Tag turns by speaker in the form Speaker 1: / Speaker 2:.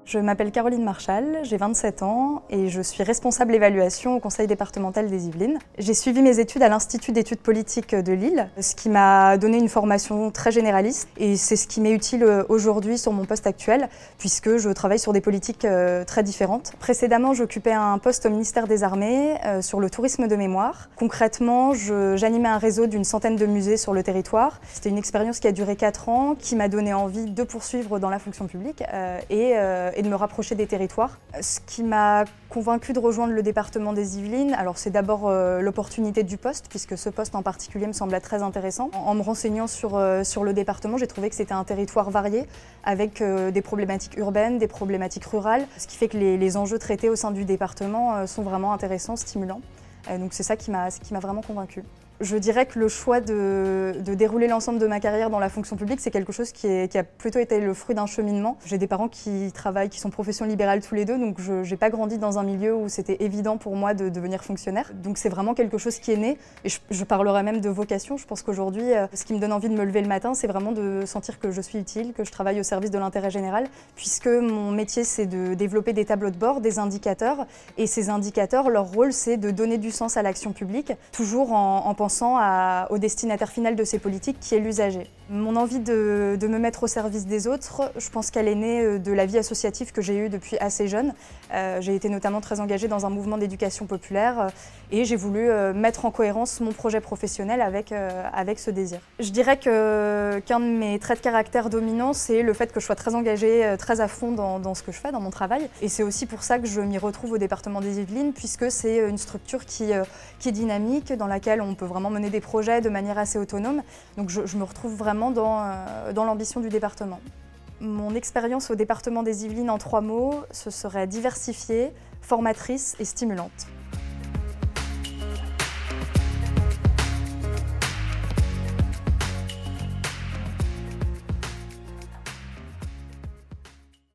Speaker 1: Je m'appelle Caroline Marchal, j'ai 27 ans et je suis responsable évaluation au Conseil départemental des Yvelines. J'ai suivi mes études à l'Institut d'études politiques de Lille, ce qui m'a donné une formation très généraliste et c'est ce qui m'est utile aujourd'hui sur mon poste actuel puisque je travaille sur des politiques très différentes. Précédemment, j'occupais un poste au ministère des Armées sur le tourisme de mémoire. Concrètement, j'animais un réseau d'une centaine de musées sur le territoire. C'était une expérience qui a duré 4 ans, qui m'a donné envie de poursuivre dans la fonction publique et de me rapprocher des territoires. Ce qui m'a convaincue de rejoindre le département des Yvelines, alors c'est d'abord l'opportunité du poste, puisque ce poste en particulier me semblait très intéressant. En me renseignant sur le département, j'ai trouvé que c'était un territoire varié, avec des problématiques urbaines, des problématiques rurales, ce qui fait que les enjeux traités au sein du département sont vraiment intéressants, stimulants. Donc c'est ça qui m'a vraiment convaincue. Je dirais que le choix de dérouler l'ensemble de ma carrière dans la fonction publique, c'est quelque chose qui a plutôt été le fruit d'un cheminement. J'ai des parents qui travaillent, qui sont profession libérale tous les deux, donc je n'ai pas grandi dans un milieu où c'était évident pour moi de devenir fonctionnaire. Donc c'est vraiment quelque chose qui est né, et je parlerai même de vocation. Je pense qu'aujourd'hui, ce qui me donne envie de me lever le matin, c'est vraiment de sentir que je suis utile, que je travaille au service de l'intérêt général, puisque mon métier, c'est de développer des tableaux de bord, des indicateurs, et ces indicateurs, leur rôle, c'est de donner du sens à l'action publique, toujours en pensant au destinataire final de ces politiques qui est l'usager. Mon envie de me mettre au service des autres, je pense qu'elle est née de la vie associative que j'ai eue depuis assez jeune. J'ai été notamment très engagée dans un mouvement d'éducation populaire et j'ai voulu mettre en cohérence mon projet professionnel avec ce désir. Je dirais qu'un de mes traits de caractère dominants, c'est le fait que je sois très engagée, très à fond dans ce que je fais, dans mon travail. Et c'est aussi pour ça que je m'y retrouve au département des Yvelines, puisque c'est une structure qui est dynamique, dans laquelle on peut vraiment mener des projets de manière assez autonome. Donc je me retrouve vraiment dans l'ambition du département. Mon expérience au département des Yvelines en 3 mots, ce serait diversifiée, formatrice et stimulante.